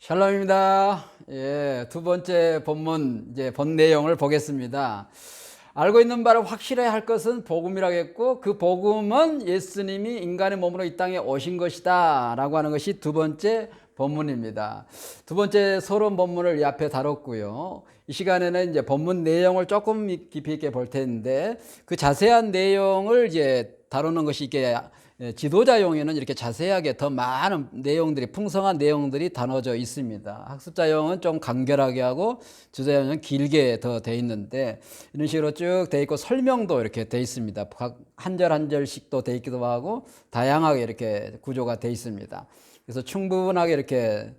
샬롬입니다. 예, 두 번째 본문, 본 내용을 보겠습니다. 알고 있는 바를 확실해야 할 것은 복음이라고 했고, 그 복음은 예수님이 인간의 몸으로 이 땅에 오신 것이다 라고 하는 것이 두 번째 본문입니다. 두 번째 서론 본문을 이 앞에 다뤘고요. 이 시간에는 이제 본문 내용을 조금 깊이 있게 볼 텐데, 그 자세한 내용을 다루는 것이 이게 지도자용에는 이렇게 자세하게 더 많은 내용들이, 풍성한 내용들이 나눠져 있습니다. 학습자용은 좀 간결하게 하고 지도자용은 길게 더 돼 있는데, 이런 식으로 쭉 돼 있고 설명도 이렇게 돼 있습니다. 각 한 절 한 절씩도 돼 있기도 하고 다양하게 이렇게 구조가 돼 있습니다. 그래서 충분하게 이렇게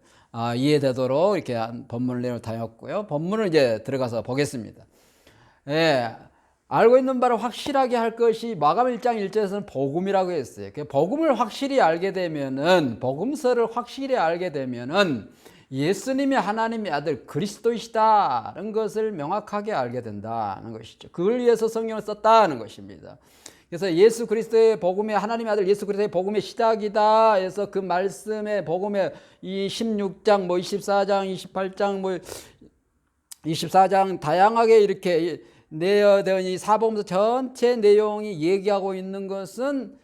이해되도록 이렇게 본문 내용을 다녔고요. 본문을 이제 들어가서 보겠습니다. 예. 알고 있는 바를 확실하게 할 것이 마감 1장 1절에서는 복음이라고 했어요. 복음을 확실히 알게 되면은, 복음서를 확실히 알게 되면은 예수님이 하나님의 아들 그리스도이시다는 것을 명확하게 알게 된다는 것이죠. 그걸 위해서 성경을 썼다는 것입니다. 그래서 예수 그리스도의 복음의, 하나님의 아들 예수 그리스도의 복음의 시작이다 해서 그 말씀의 복음의 이 16장 24장 28장 24장 다양하게 이렇게 내어되어 이 사복음서 전체 내용이 얘기하고 있는 것은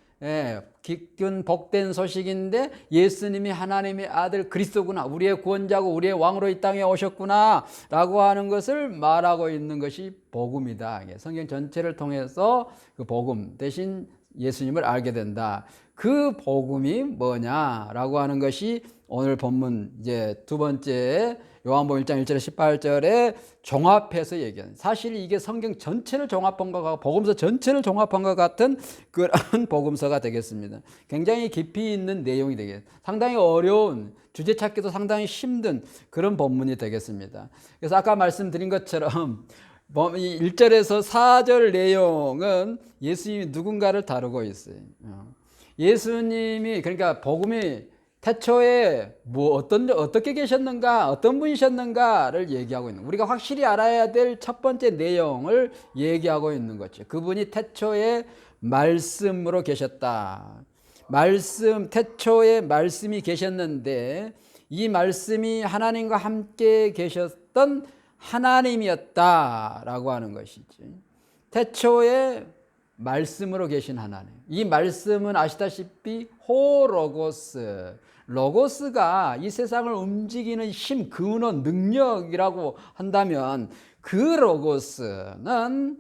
기쁜 복된 소식인데, 예수님이 하나님의 아들 그리스도구나, 우리의 구원자고 우리의 왕으로 이 땅에 오셨구나 라고 하는 것을 말하고 있는 것이 복음이다. 성경 전체를 통해서 그 복음 대신 예수님을 알게 된다. 그 복음이 뭐냐라고 하는 것이 오늘 본문 두 번째 요한복음 1장 1절에 18절에 종합해서 얘기하는, 사실 이게 성경 전체를 종합한 것 같고 복음서 전체를 종합한 것 같은 그런 복음서가 되겠습니다. 굉장히 깊이 있는 내용이 되겠습니다. 상당히 어려운, 주제 찾기도 상당히 힘든 그런 본문이 되겠습니다. 그래서 아까 말씀드린 것처럼 1절에서 4절 내용은 예수님이 누군가를 다루고 있어요. 예수님이, 그러니까 복음이 태초에 어떻게 계셨는가, 어떤 분이셨는가를 얘기하고 있는, 우리가 확실히 알아야 될 첫 번째 내용을 얘기하고 있는 거죠. 그분이 태초에 말씀으로 계셨다. 태초에 말씀이 계셨는데 이 말씀이 하나님과 함께 계셨던 하나님이었다라고 하는 것이지. 태초에 말씀으로 계신 하나님. 이 말씀은 아시다시피 호로고스, 로고스가 이 세상을 움직이는 힘, 근원, 능력이라고 한다면 그 로고스는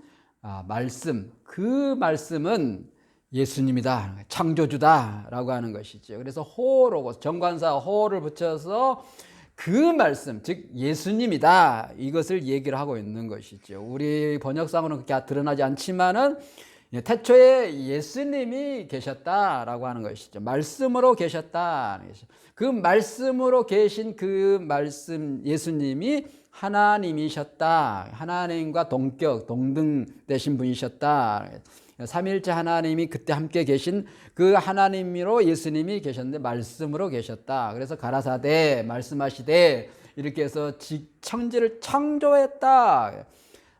말씀, 그 말씀은 예수님이다, 창조주다라고 하는 것이죠. 그래서 호로고스, 정관사 호를 붙여서 그 말씀, 즉 예수님이다, 이것을 얘기를 하고 있는 것이죠. 우리 번역상으로는 그렇게 드러나지 않지만은 태초에 예수님이 계셨다라고 하는 것이죠. 말씀으로 계셨다. 그 말씀으로 계신 그 말씀 예수님이 하나님이셨다. 하나님과 동격, 동등 되신 분이셨다. 삼위일체 하나님이 그때 함께 계신 그 하나님으로 예수님이 계셨는데 말씀으로 계셨다. 그래서 가라사대 말씀하시되 이렇게 해서 천지를 창조했다.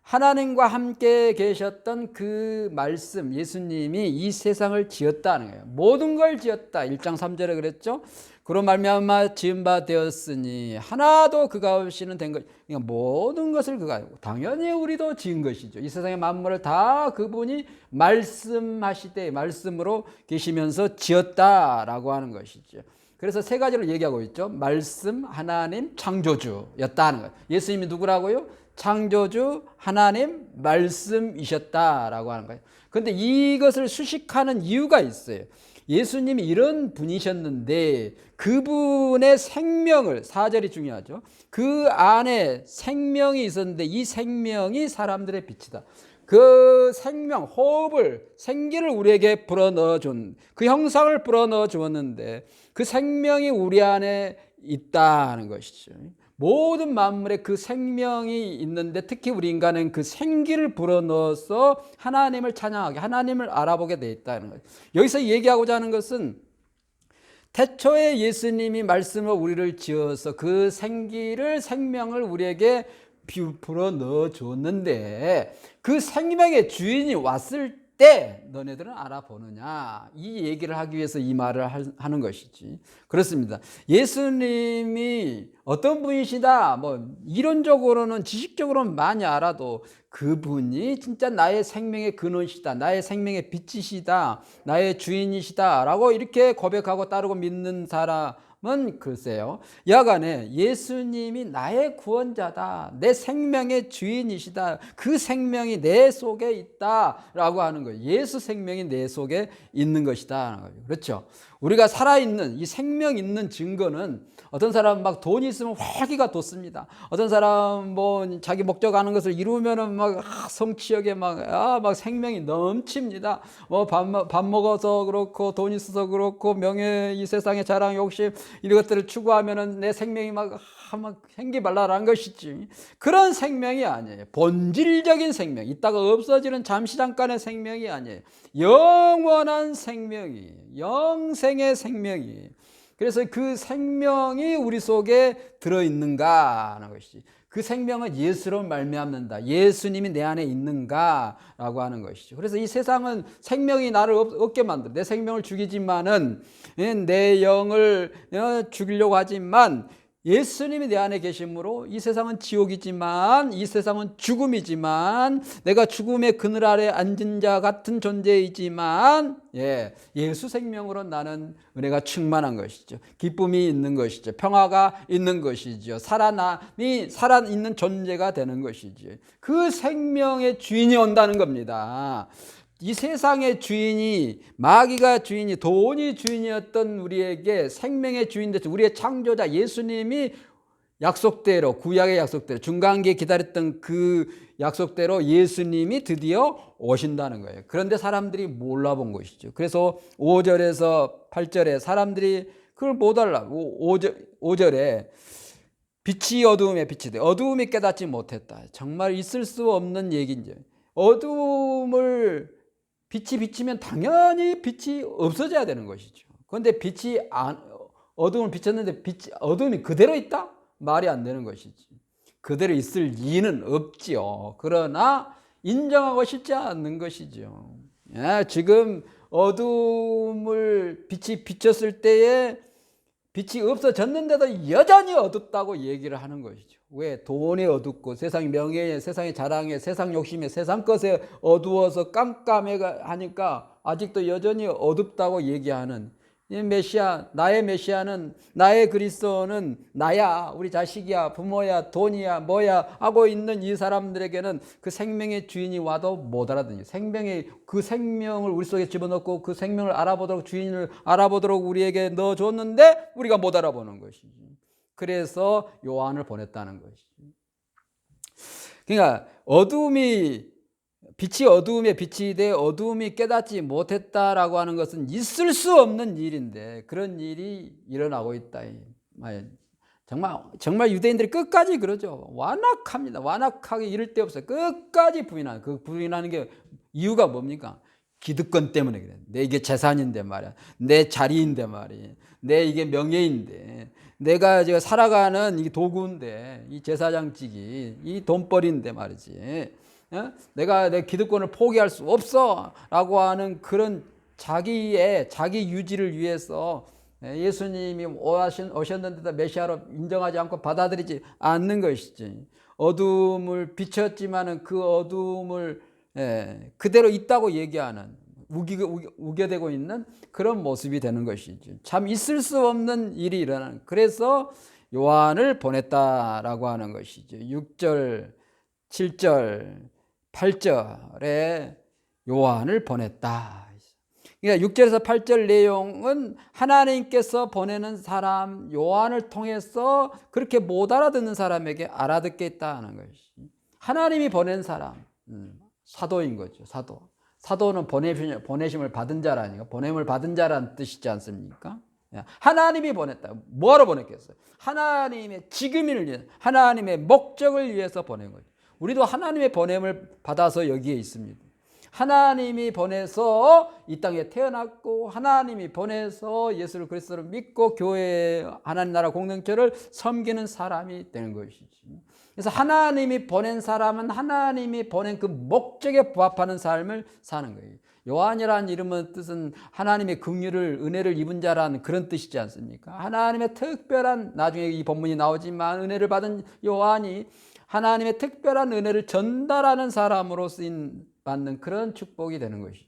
하나님과 함께 계셨던 그 말씀 예수님이 이 세상을 지었다는 거예요. 모든 걸 지었다. 1장 3절에 그랬죠. 그로 말미암아 지은 바 되었으니 하나도 그가 없이는 된 것. 그러니까 모든 것을 그가, 당연히 우리도 지은 것이죠. 이 세상의 만물을 다 그분이 말씀하시되 말씀으로 계시면서 지었다라고 하는 것이죠. 그래서 세 가지를 얘기하고 있죠. 말씀, 하나님, 창조주였다는 거예요. 예수님이 누구라고요? 창조주, 하나님, 말씀이셨다라고 하는 거예요. 그런데 이것을 수식하는 이유가 있어요. 예수님이 이런 분이셨는데 그분의 생명을, 4절이 중요하죠. 그 안에 생명이 있었는데 이 생명이 사람들의 빛이다. 그 생명, 호흡을, 생기를 우리에게 불어넣어 준, 그 형상을 불어넣어 주었는데 그 생명이 우리 안에 있다는 것이죠. 모든 만물에 그 생명이 있는데 특히 우리 인간은 그 생기를 불어넣어서 하나님을 찬양하게, 하나님을 알아보게 돼 있다는 거예요. 여기서 얘기하고자 하는 것은 태초에 예수님이 말씀으로 우리를 지어서 그 생명을 우리에게 불어넣어 줬는데 그 생명의 주인이 왔을 때 너네들은 알아보느냐, 이 얘기를 하기 위해서 이 말을 하는 것이지. 그렇습니다. 예수님이 어떤 분이시다, 뭐 이론적으로는 지식적으로는 많이 알아도 그분이 진짜 나의 생명의 근원이시다, 나의 생명의 빛이시다, 나의 주인이시다 라고 이렇게 고백하고 따르고 믿는 사람은 글쎄요, 여간에 예수님이 나의 구원자다, 내 생명의 주인이시다, 그 생명이 내 속에 있다라고 하는 거예요. 예수 생명이 내 속에 있는 것이다. 그렇죠. 우리가 살아있는 이 생명 있는 증거는, 어떤 사람은 막 돈이 있으면 활기가 돋습니다. 어떤 사람은 뭐 자기 목적하는 것을 이루면은 막 성취욕에 막 생명이 넘칩니다. 뭐 밥 먹어서 그렇고, 돈 있어서 그렇고, 명예, 이 세상의 자랑, 욕심, 이런 것들을 추구하면은 내 생명이 막 행기발랄한 것이지. 그런 생명이 아니에요. 본질적인 생명, 있다가 없어지는 잠시 잠깐의 생명이 아니에요. 영원한 생명이, 영생의 생명이. 그래서 그 생명이 우리 속에 들어있는가 하는 것이지. 그 생명은 예수로 말미암는다, 예수님이 내 안에 있는가라고 하는 것이죠. 그래서 이 세상은 생명이 나를 얻게 만들어, 내 생명을 죽이지만은, 내 영을 죽이려고 하지만, 예수님이 내 안에 계심으로 이 세상은 지옥이지만, 이 세상은 죽음이지만, 내가 죽음의 그늘 아래 앉은 자 같은 존재이지만, 예수 생명으로 나는 은혜가 충만한 것이죠. 기쁨이 있는 것이죠. 평화가 있는 것이죠. 살아있는 존재가 되는 것이죠. 그 생명의 주인이 온다는 겁니다. 이 세상의 주인이, 마귀가 주인이, 돈이 주인이었던 우리에게 생명의 주인 되신 우리의 창조자 예수님이 약속대로, 구약의 약속대로, 중간기에 기다렸던 그 약속대로 예수님이 드디어 오신다는 거예요. 그런데 사람들이 몰라본 것이죠. 그래서 5절에서 8절에 사람들이 그걸 못 알아보고, 5절에 빛이 어두움에 빛이 돼, 어두움이 깨닫지 못했다. 정말 있을 수 없는 얘기인지. 어두움을 빛이 비치면 당연히 빛이 없어져야 되는 것이죠. 그런데 어두움을 비쳤는데 어두움이 그대로 있다? 말이 안 되는 것이지. 그대로 있을 리는 없지요. 그러나 인정하고 싶지 않는 것이죠. 지금 어두움을 빛이 비쳤을 때에 빛이 없어졌는데도 여전히 어둡다고 얘기를 하는 것이죠. 왜? 돈이 어둡고, 세상 명예에, 세상의 자랑에, 세상 욕심에, 세상 것에 어두워서 깜깜해 하니까 아직도 여전히 어둡다고 얘기하는 이 메시아, 나의 메시아는, 나의 그리스도는 나야, 우리 자식이야, 부모야, 돈이야, 뭐야 하고 있는 이 사람들에게는 그 생명의 주인이 와도 못 알아듣는, 그 생명을 우리 속에 집어넣고 그 생명을 알아보도록, 주인을 알아보도록 우리에게 넣어줬는데 우리가 못 알아보는 것이지. 그래서 요한을 보냈다는 것이지. 그러니까 빛이 어두움에 빛이 돼 어두움이 깨닫지 못했다라고 하는 것은 있을 수 없는 일인데, 그런 일이 일어나고 있다. 정말 유대인들이 끝까지 그러죠. 완악합니다. 완악하게 이를 데 없어요. 끝까지 부인하는, 그 부인하는 게 이유가 뭡니까? 기득권 때문에 그래. 내 이게 재산인데 말이야, 내 자리인데 말이야, 내 이게 명예인데, 내가 지금 살아가는 이 도구인데, 이 제사장직이 이 돈벌이인데 말이지, 내가 내 기득권을 포기할 수 없어 라고 하는 그런 자기 유지를 위해서 예수님이 오셨는데도 메시아로 인정하지 않고 받아들이지 않는 것이지. 어둠을 비쳤지만은 그 어둠을 그대로 있다고 얘기하는, 우겨대고 있는 그런 모습이 되는 것이죠. 참 있을 수 없는 일이 일어나는, 그래서 요한을 보냈다라고 하는 것이죠. 6절, 7절, 8절에 요한을 보냈다. 그러니까 6절에서 8절 내용은 하나님께서 보내는 사람 요한을 통해서 그렇게 못 알아듣는 사람에게 알아듣게 했다는 것이, 하나님이 보낸 사람, 사도인 거죠. 사도는 보내심을 받은 자라니까, 보냄을 받은 자라는 뜻이지 않습니까? 하나님이 보냈다. 뭐하러 보냈겠어요? 하나님의 직임을 위해, 하나님의 목적을 위해서 보낸 거죠. 우리도 하나님의 보냄을 받아서 여기에 있습니다. 하나님이 보내서 이 땅에 태어났고, 하나님이 보내서 예수를 그리스도를 믿고 교회 하나님 나라 공동체를 섬기는 사람이 되는 것이지. 그래서 하나님이 보낸 사람은 하나님이 보낸 그 목적에 부합하는 삶을 사는 거예요. 요한이라는 이름은 뜻은 하나님의 긍휼을 은혜를 입은 자라는 그런 뜻이지 않습니까? 하나님의 특별한, 나중에 이 본문이 나오지만 은혜를 받은 요한이 하나님의 특별한 은혜를 전달하는 사람으로 쓰임 받는 그런 축복이 되는 것이죠.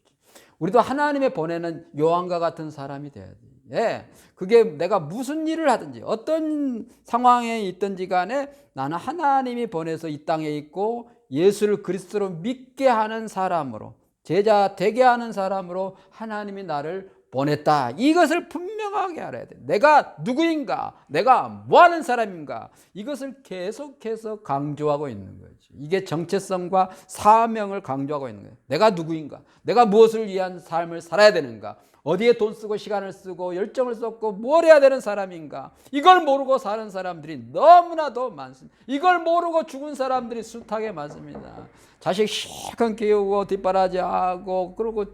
우리도 하나님의 보내는 요한과 같은 사람이 돼야 돼요. 예, 그게 내가 무슨 일을 하든지 어떤 상황에 있든지 간에 나는 하나님이 보내서 이 땅에 있고 예수를 그리스도로 믿게 하는 사람으로, 제자 되게 하는 사람으로 하나님이 나를 보냈다. 이것을 분명하게 알아야 돼. 내가 누구인가? 내가 뭐하는 사람인가? 이것을 계속해서 강조하고 있는 거지. 이게 정체성과 사명을 강조하고 있는 거예요. 내가 누구인가? 내가 무엇을 위한 삶을 살아야 되는가? 어디에 돈 쓰고 시간을 쓰고 열정을 쏟고 뭘 해야 되는 사람인가? 이걸 모르고 사는 사람들이 너무나도 많습니다. 이걸 모르고 죽은 사람들이 숱하게 많습니다. 자식 실컷 키우고 뒷바라지하고 그러고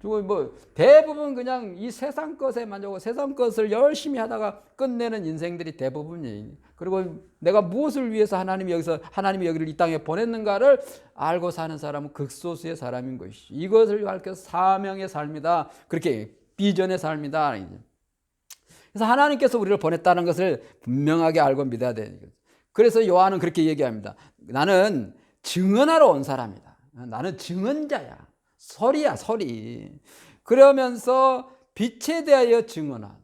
뭐 대부분 그냥 이 세상 것에 만족하고 세상 것을 열심히 하다가 끝내는 인생들이 대부분이에요. 그리고 내가 무엇을 위해서 하나님이 여기를 이 땅에 보냈는가를 알고 사는 사람은 극소수의 사람인 것이죠. 이것을 가르쳐서 사명의 삶이다. 그렇게 비전의 삶이다. 그래서 하나님께서 우리를 보냈다는 것을 분명하게 알고 믿어야 되는 거죠. 그래서 요한은 그렇게 얘기합니다. 나는 증언하러 온 사람이다. 나는 증언자야. 설이야, 설이. 그러면서 빛에 대하여 증언한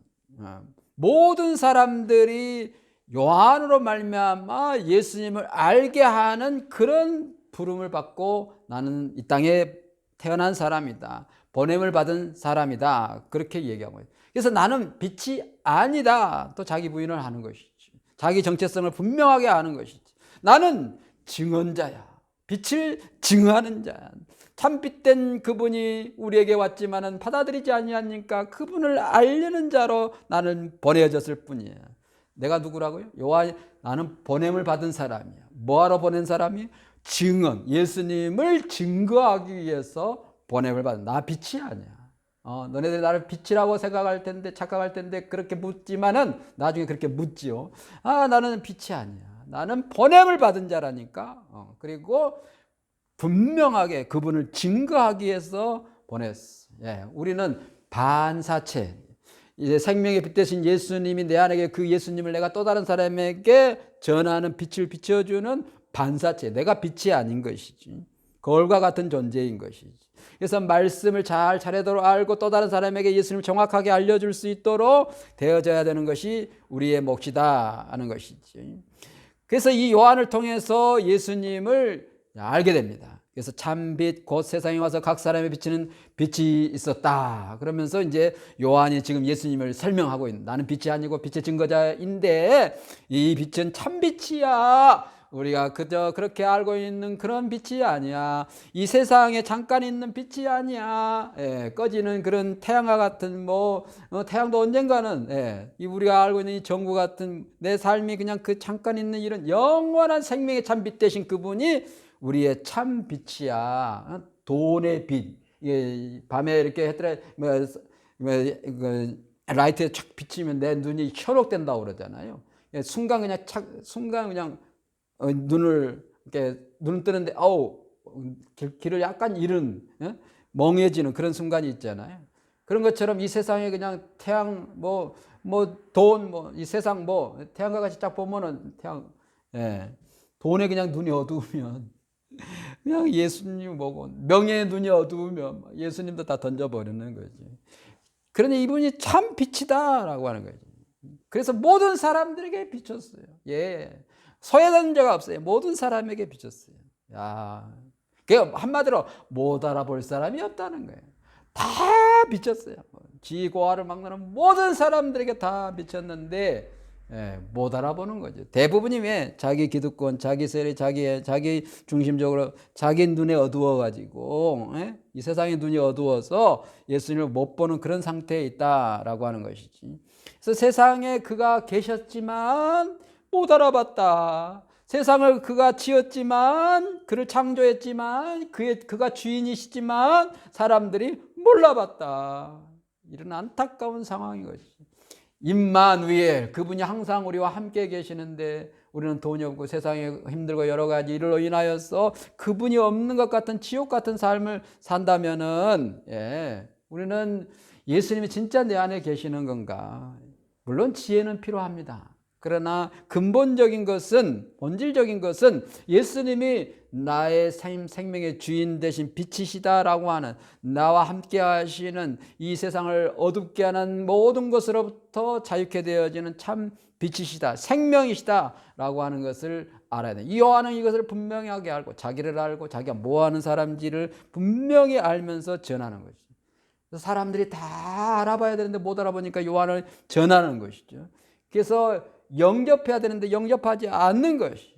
모든 사람들이 요한으로 말미암아 예수님을 알게 하는 그런 부름을 받고 나는 이 땅에 태어난 사람이다. 보냄을 받은 사람이다. 그렇게 얘기하고 있어요. 그래서 나는 빛이 아니다. 또 자기 부인을 하는 것이지. 자기 정체성을 분명하게 아는 것이지. 나는 증언자야. 빛을 증하는 자야. 참빛된 그분이 우리에게 왔지만은 받아들이지 아니하니까 그분을 알리는 자로 나는 보내졌을 뿐이야. 내가 누구라고요? 요한, 나는 보냄을 받은 사람이야. 뭐하러 보낸 사람이? 증언, 예수님을 증거하기 위해서 보냄을 받은. 나 빛이 아니야. 너네들이 나를 빛이라고 생각할 텐데, 착각할 텐데 그렇게 묻지만은 나중에 그렇게 묻지요. 나는 빛이 아니야. 나는 보냄을 받은 자라니까. 그리고 분명하게 그분을 증거하기 위해서 보냈어. 예, 우리는 반사체. 이제 생명의 빛 대신 예수님이 내 안에 그 예수님을 내가 또 다른 사람에게 전하는 빛을 비춰주는 반사체. 내가 빛이 아닌 것이지. 거울과 같은 존재인 것이지. 그래서 말씀을 잘 차례대로 알고 또 다른 사람에게 예수님을 정확하게 알려줄 수 있도록 되어져야 되는 것이 우리의 몫이다 하는 것이지. 그래서 이 요한을 통해서 예수님을 알게 됩니다. 그래서 참빛 곧 세상에 와서 각 사람에 비치는 빛이 있었다. 그러면서 이제 요한이 지금 예수님을 설명하고 있는, 나는 빛이 아니고 빛의 증거자인데 이 빛은 참빛이야. 우리가 그저 그렇게 알고 있는 그런 빛이 아니야. 이 세상에 잠깐 있는 빛이 아니야. 꺼지는 그런 태양과 같은 태양도 언젠가는 이 우리가 알고 있는 이 정부 같은 내 삶이 그냥 그 잠깐 있는 이런 영원한 생명의 참빛 되신 그분이 우리의 참 빛이야. 돈의 빛. 밤에 이렇게 했더라 라이트에 착 비치면 내 눈이 현혹된다고 그러잖아요. 순간 그냥 눈을 이렇게 눈 뜨는데 길을 약간 잃은 멍해지는 그런 순간이 있잖아요. 그런 것처럼 이 세상에 그냥 태양 돈 이 세상 태양과 같이 딱 보면은 태양 돈에 그냥 눈이 어두우면 그냥 예수님 보고 명예의 눈이 어두우면 예수님도 다 던져버리는 거지. 그러니 이분이 참 빛이다라고 하는 거지. 그래서 모든 사람들에게 비쳤어요. 소외된 자가 없어요. 모든 사람에게 비쳤어요. 그 한마디로 못 알아볼 사람이 없다는 거예요. 다 비쳤어요. 지고아를 막는 모든 사람들에게 다 비쳤는데 못 알아보는 거죠. 대부분이 왜 자기 기득권, 자기 세력, 자기 중심적으로 자기 눈에 어두워가지고 이 세상의 눈이 어두워서 예수님을 못 보는 그런 상태에 있다라고 하는 것이지. 그래서 세상에 그가 계셨지만 못 알아봤다. 세상을 그가 지었지만, 그를 창조했지만, 그가 주인이시지만 사람들이 몰라봤다. 이런 안타까운 상황인 것이지. 임마누엘, 그분이 항상 우리와 함께 계시는데 우리는 돈이 없고 세상에 힘들고 여러 가지 일로 인하여서 그분이 없는 것 같은 지옥 같은 삶을 산다면은, 우리는 예수님이 진짜 내 안에 계시는 건가? 물론 지혜는 필요합니다. 그러나 근본적인 것은, 본질적인 것은 예수님이 나의 생명의 주인 되신 빛이시다라고 하는, 나와 함께 하시는, 이 세상을 어둡게 하는 모든 것으로부터 자유케 되어지는 참 빛이시다, 생명이시다라고 하는 것을 알아야 돼. 이 요한은 이것을 분명하게 알고, 자기를 알고 자기가 뭐하는 사람인지를 분명히 알면서 전하는 것이죠. 사람들이 다 알아봐야 되는데 못 알아보니까 요한을 전하는 것이죠. 그래서 영접해야 되는데 영접하지 않는 것이,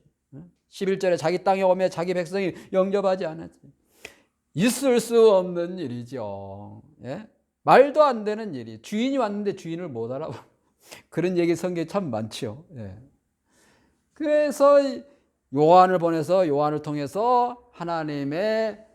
11절에 자기 땅에 오며 자기 백성이 영접하지 않았지. 있을 수 없는 일이죠. 말도 안 되는 일이. 주인이 왔는데 주인을 못 알아봐. 그런 얘기 성경에 참 많죠. 그래서 요한을 보내서 요한을 통해서 하나님의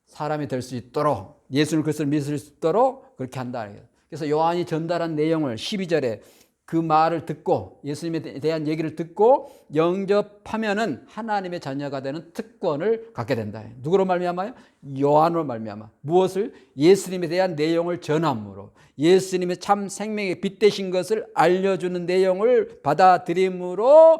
사람이 될 수 있도록, 예수를 그리스도를 믿을 수 있도록 그렇게 한다. 그래서 요한이 전달한 내용을 12절에 그 말을 듣고, 예수님에 대한 얘기를 듣고 영접하면은 하나님의 자녀가 되는 특권을 갖게 된다. 누구로 말미암아요? 요한으로 말미암아. 무엇을? 예수님에 대한 내용을 전함으로, 예수님의 참 생명의 빛 되신 것을 알려주는 내용을 받아들임으로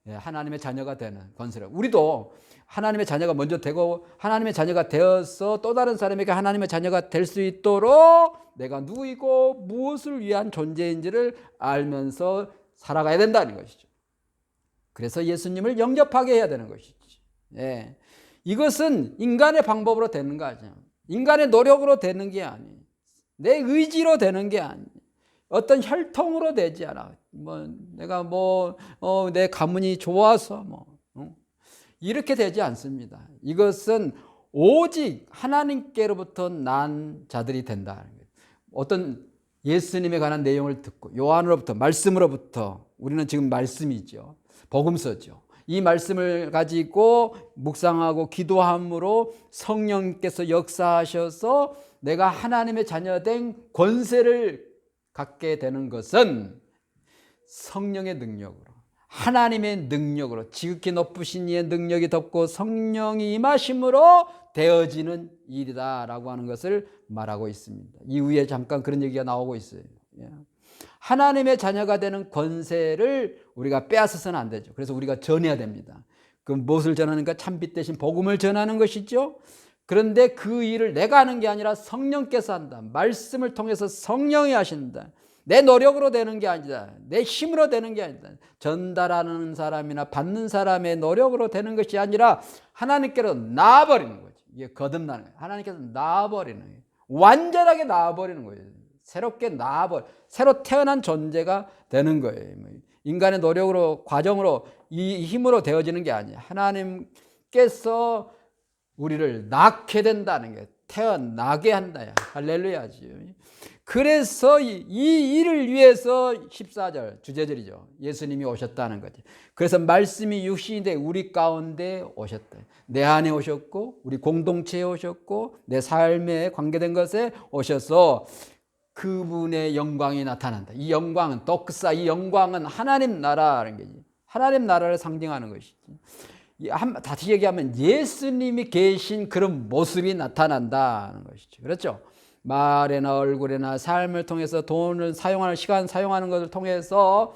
하나님의 자녀가 되는 권세를. 우리도 하나님의 자녀가 먼저 되고 하나님의 자녀가 되어서 또 다른 사람에게 하나님의 자녀가 될 수 있도록 내가 누구이고 무엇을 위한 존재인지를 알면서 살아가야 된다는 것이죠. 그래서 예수님을 영접하게 해야 되는 것이죠. 이것은 인간의 방법으로 되는 거 아니에요. 인간의 노력으로 되는 게 아니에요. 내 의지로 되는 게 아니에요. 어떤 혈통으로 되지 않아. 내가 내 가문이 좋아서 이렇게 되지 않습니다. 이것은 오직 하나님께로부터 난 자들이 된다. 어떤 예수님에 관한 내용을 듣고 요한으로부터, 말씀으로부터, 우리는 지금 말씀이죠. 복음서죠. 이 말씀을 가지고 묵상하고 기도함으로 성령께서 역사하셔서 내가 하나님의 자녀된 권세를 갖게 되는 것은 성령의 능력으로, 하나님의 능력으로, 지극히 높으신 이의 능력이 덮고 성령이 임하심으로 되어지는 일이다라고 하는 것을 말하고 있습니다. 이후에 잠깐 그런 얘기가 나오고 있어요. 하나님의 자녀가 되는 권세를 우리가 빼앗아서는 안 되죠. 그래서 우리가 전해야 됩니다. 그 무엇을 전하는가? 참빛 대신 복음을 전하는 것이죠. 그런데 그 일을 내가 하는 게 아니라 성령께서 한다. 말씀을 통해서 성령이 하신다. 내 노력으로 되는 게 아니다. 내 힘으로 되는 게 아니다. 전달하는 사람이나 받는 사람의 노력으로 되는 것이 아니라 하나님께로 나아버리는 거지. 이게 거듭나는 거예요. 하나님께서 나아버리는 거예요. 완전하게 나아버리는 거예요. 새롭게 새로 태어난 존재가 되는 거예요. 인간의 노력으로, 과정으로, 이 힘으로 되어지는 게 아니에요. 하나님께서 우리를 낳게 된다는 게, 태어나게 한다. 할렐루야지. 그래서 이 일을 위해서 14절 주제절이죠. 예수님이 오셨다는 거지. 그래서 말씀이 육신이 돼 우리 가운데 오셨다. 내 안에 오셨고 우리 공동체에 오셨고 내 삶에 관계된 것에 오셔서 그분의 영광이 나타난다. 이 영광은 도크사, 이 영광은 하나님 나라라는 거지. 하나님 나라를 상징하는 것이지. 다시 얘기하면 예수님이 계신 그런 모습이 나타난다는 것이죠. 그렇죠? 말에나 얼굴에나 삶을 통해서 돈을 사용하는, 시간 사용하는 것을 통해서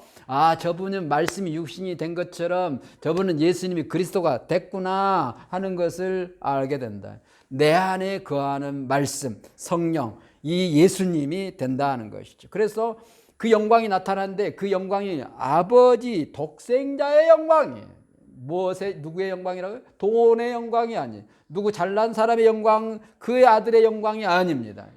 저분은 말씀이 육신이 된 것처럼 저분은 예수님이 그리스도가 됐구나 하는 것을 알게 된다. 내 안에 거하는 말씀, 성령, 이 예수님이 된다는 것이죠. 그래서 그 영광이 나타나는데 그 영광이 아버지 독생자의 영광이에요. 누구의 영광이라고요? 돈의 영광이 아니에요. 누구 잘난 사람의 영광, 그의 아들의 영광이 아닙니다.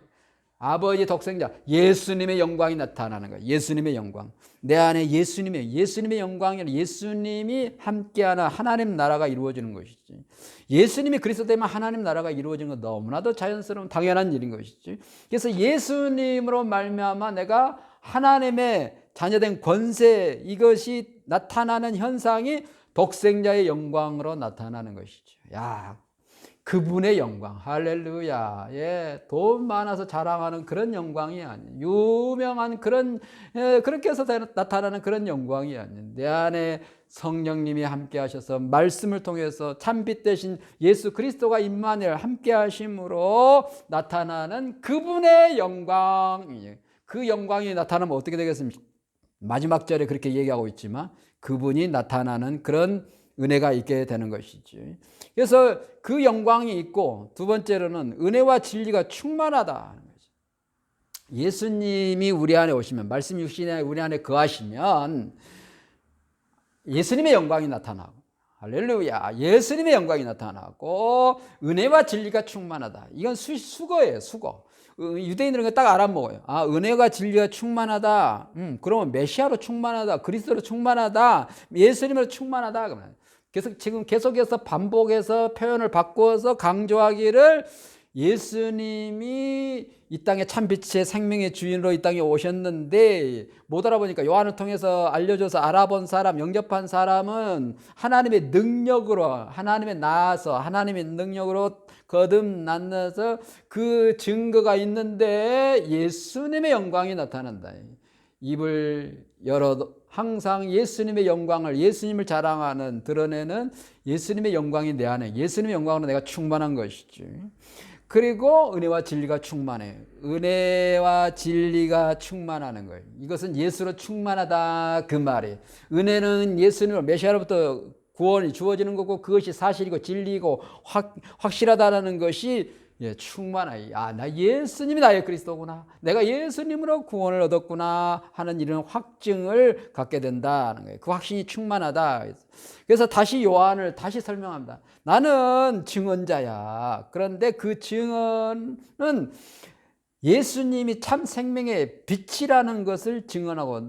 아버지 독생자 예수님의 영광이 나타나는 거예요. 예수님의 영광. 내 안에 예수님의 영광이, 예수님이 함께하는 하나님 나라가 이루어지는 것이지. 예수님이 그리스도 되면 하나님 나라가 이루어지는 건 너무나도 자연스러운 당연한 일인 것이지. 그래서 예수님으로 말미암아 내가 하나님의 자녀된 권세, 이것이 나타나는 현상이 독생자의 영광으로 나타나는 것이죠. 그분의 영광. 할렐루야. 예, 돈 많아서 자랑하는 그런 영광이 아니에요. 유명한 그런, 그렇게 해서 나타나는 그런 영광이 아니에요. 내 안에 성령님이 함께 하셔서 말씀을 통해서 참빛 대신 예수 그리스도가 임마누엘 함께 하심으로 나타나는 그분의 영광이에요. 그 영광이 나타나면 어떻게 되겠습니까? 마지막 절에 그렇게 얘기하고 있지만 그분이 나타나는 그런 은혜가 있게 되는 것이지. 그래서 그 영광이 있고, 두 번째로는 은혜와 진리가 충만하다. 예수님이 우리 안에 오시면, 말씀 육신에 우리 안에 거하시면 예수님의 영광이 나타나고, 할렐루야, 예수님의 영광이 나타나고 은혜와 진리가 충만하다. 이건 수거예요, 수거. 유대인들은 딱 알아먹어요. 아, 은혜가 진리가 충만하다. 그러면 메시아로 충만하다, 그리스도로 충만하다, 예수님으로 충만하다. 그러면 지금 계속해서 반복해서 표현을 바꾸어서 강조하기를, 예수님이 이 땅에 참빛의 생명의 주인으로 이 땅에 오셨는데 못 알아보니까 요한을 통해서 알려줘서 알아본 사람, 영접한 사람은 하나님의 능력으로, 하나님의 나아서 하나님의 능력으로 거듭나서 그 증거가 있는데 예수님의 영광이 나타난다. 입을 열어 항상 예수님의 영광을, 예수님을 자랑하는, 드러내는 예수님의 영광이 내 안에, 예수님의 영광으로 내가 충만한 것이지. 그리고 은혜와 진리가 충만해. 은혜와 진리가 충만하는 거예요. 이것은 예수로 충만하다 그 말이에요. 은혜는 예수님으로, 메시아로부터 구원이 주어지는 거고, 그것이 사실이고 진리고 확실하다는 것이, 예, 충만하다. 아, 나 예수님이 나의 그리스도구나, 내가 예수님으로 구원을 얻었구나 하는 이런 확증을 갖게 된다는 거예요. 그 확신이 충만하다. 그래서 다시 요한을 다시 설명합니다. 나는 증언자야. 그런데 그 증언은 예수님이 참 생명의 빛이라는 것을 증언하고,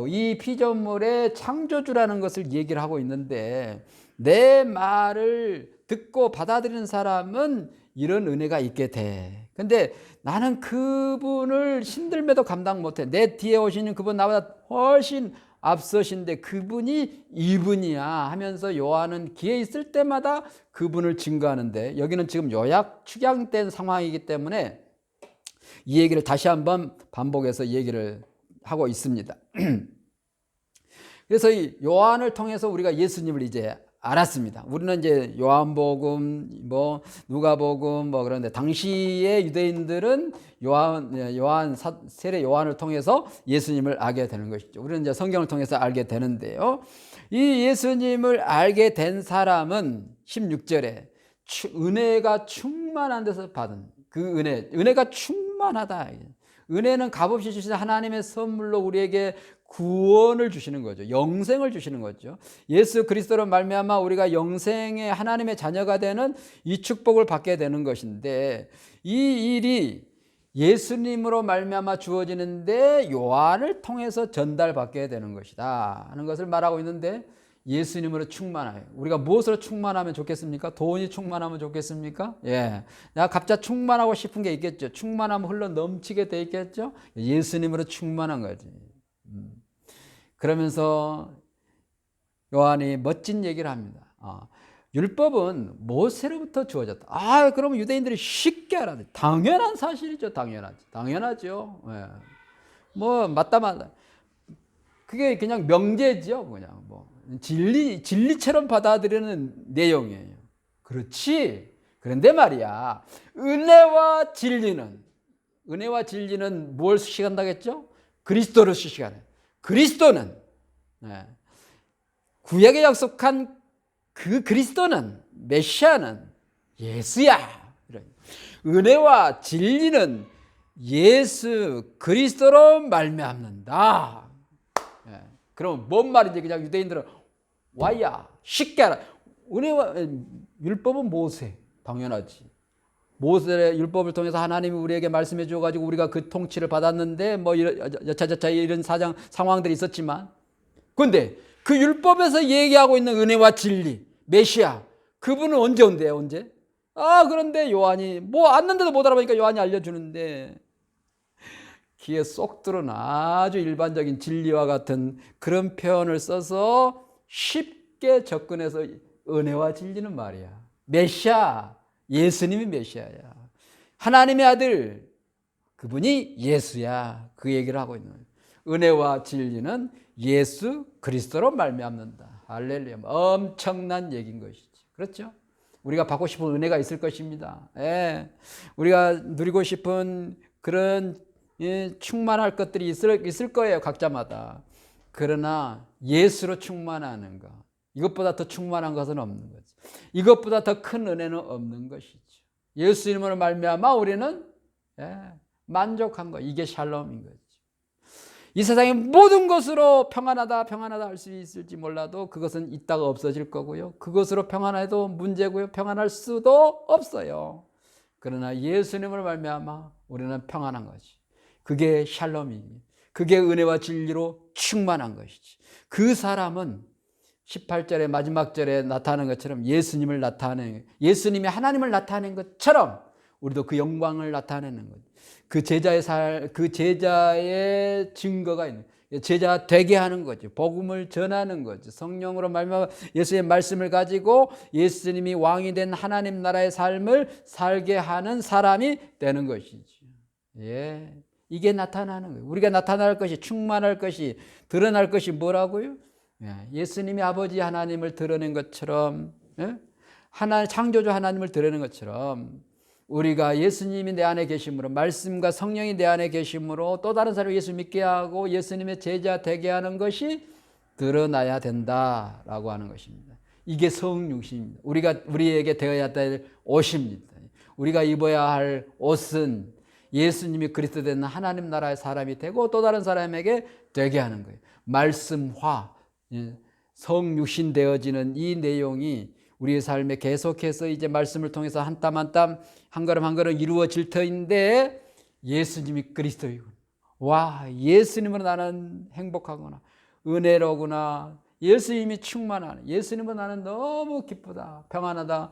이 피조물의 창조주라는 것을 얘기를 하고 있는데, 내 말을 듣고 받아들이는 사람은 이런 은혜가 있게 돼. 근데 나는 그분을 힘들매도 감당 못해. 내 뒤에 오시는 그분 나보다 훨씬 앞서신데 그분이 이분이야 하면서 요한은 기회 있을 때마다 그분을 증거하는데, 여기는 지금 요약 축약된 상황이기 때문에 이 얘기를 다시 한번 반복해서 얘기를 하고 있습니다. 그래서 이 요한을 통해서 우리가 예수님을 이제 알았습니다. 우리는 이제 요한복음, 누가복음, 그런데 당시의 유대인들은 세례 요한을 통해서 예수님을 알게 되는 것이죠. 우리는 이제 성경을 통해서 알게 되는데요. 이 예수님을 알게 된 사람은 16절에 은혜가 충만한 데서 받은 그 은혜가 충만하다. 은혜는 값없이 주신 하나님의 선물로 우리에게 구원을 주시는 거죠. 영생을 주시는 거죠. 예수 그리스도로 말미암아 우리가 영생의 하나님의 자녀가 되는 이 축복을 받게 되는 것인데, 이 일이 예수님으로 말미암아 주어지는데 요한을 통해서 전달받게 되는 것이다 하는 것을 말하고 있는데, 예수님으로 충만해요. 우리가 무엇으로 충만하면 좋겠습니까? 돈이 충만하면 좋겠습니까? 예, 내가 각자 충만하고 싶은 게 있겠죠. 충만하면 흘러 넘치게 돼 있겠죠. 예수님으로 충만한 거지. 그러면서 요한이 멋진 얘기를 합니다. 율법은 모세로부터 주어졌다. 그러면 유대인들이 쉽게 알아듣. 당연한 사실이죠. 당연하죠. 예. 맞다. 그게 그냥 명제죠. 그냥 진리처럼 받아들이는 내용이에요. 그렇지. 그런데 말이야, 은혜와 진리는 뭘 수식한다겠죠? 그리스도를 수식하네. 그리스도는, 구약에 약속한 그 그리스도는, 메시아는 예수야. 은혜와 진리는 예수 그리스도로 말미암는다. 그럼 뭔 말인지 그냥 유대인들은 와야 쉽게 알아. 은혜와 율법은 모세, 당연하지. 모세의 율법을 통해서 하나님이 우리에게 말씀해 주어가지고 우리가 그 통치를 받았는데 여차저차 이런 상황들이 있었지만, 근데 그 율법에서 얘기하고 있는 은혜와 진리, 메시아, 그분은 언제 온대요? 언제? 그런데 요한이 왔는데도 못 알아보니까 요한이 알려주는데, 귀에 쏙 들어온 아주 일반적인 진리와 같은 그런 표현을 써서 쉽게 접근해서 은혜와 진리는 말이야. 메시아, 예수님이 메시아야. 하나님의 아들, 그분이 예수야. 그 얘기를 하고 있는 거예요. 은혜와 진리는 예수 그리스도로 말미암는다. 할렐루야. 엄청난 얘기인 것이지. 그렇죠? 우리가 받고 싶은 은혜가 있을 것입니다. 예. 우리가 누리고 싶은 그런 충만할 것들이 있을 거예요. 각자마다. 그러나 예수로 충만하는 것, 이것보다 더 충만한 것은 없는 거죠. 이것보다 더 큰 은혜는 없는 것이죠. 예수님으로 말미암아 우리는 만족한 거, 이게 샬롬인 거죠. 이 세상의 모든 것으로 평안하다 할 수 있을지 몰라도 그것은 있다가 없어질 거고요. 그것으로 평안해도 문제고요. 평안할 수도 없어요. 그러나 예수님을 말미암아 우리는 평안한 것이. 그게 샬롬이니. 그게 은혜와 진리로 충만한 것이지. 그 사람은 18절의 마지막 절에 나타나는 것처럼 예수님을 나타내는, 예수님이 하나님을 나타낸 것처럼 우리도 그 영광을 나타내는 거죠. 그 제자의 증거가 있는, 제자 되게 하는 거죠. 복음을 전하는 거죠. 성령으로 말미암아 예수의 말씀을 가지고 예수님이 왕이 된 하나님 나라의 삶을 살게 하는 사람이 되는 것이죠. 예, 이게 나타나는 거예요. 우리가 나타날 것이, 충만할 것이, 드러날 것이 뭐라고요? 예수님이 아버지 하나님을 드러낸 것처럼, 창조주 하나님을 드러낸 것처럼 우리가 예수님이 내 안에 계심으로, 말씀과 성령이 내 안에 계심으로 또 다른 사람이 예수 믿게 하고 예수님의 제자 되게 하는 것이 드러나야 된다라고 하는 것입니다. 이게 성육신입니다. 우리에게 되어야 될 옷입니다. 우리가 입어야 할 옷은 예수님이 그리스도 된 하나님 나라의 사람이 되고 또 다른 사람에게 되게 하는 거예요. 말씀화, 성육신 되어지는 이 내용이 우리의 삶에 계속해서 이제 말씀을 통해서 한 땀 한 땀, 한 걸음 한 걸음 이루어질 터인데, 예수님이 그리스도이구나. 와, 예수님으로 나는 행복하구나. 은혜로구나. 예수님이 충만하네. 예수님으로 나는 너무 기쁘다. 평안하다.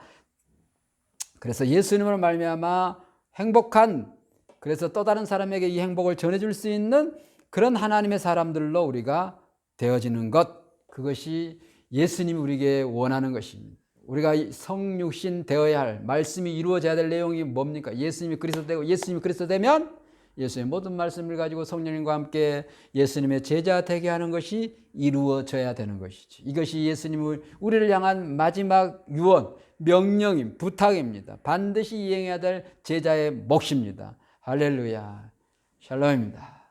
그래서 예수님으로 말미암아 행복한, 그래서 또 다른 사람에게 이 행복을 전해줄 수 있는 그런 하나님의 사람들로 우리가 되어지는 것, 그것이 예수님이 우리에게 원하는 것입니다. 우리가 성육신 되어야 할, 말씀이 이루어져야 될 내용이 뭡니까? 예수님이 그리스도 되고, 예수님이 그리스도 되면 예수님의 모든 말씀을 가지고 성령님과 함께 예수님의 제자 되게 하는 것이 이루어져야 되는 것이지. 이것이 예수님을 우리를 향한 마지막 유언, 명령임, 부탁입니다. 반드시 이행해야 될 제자의 몫입니다. 할렐루야. 샬롬입니다.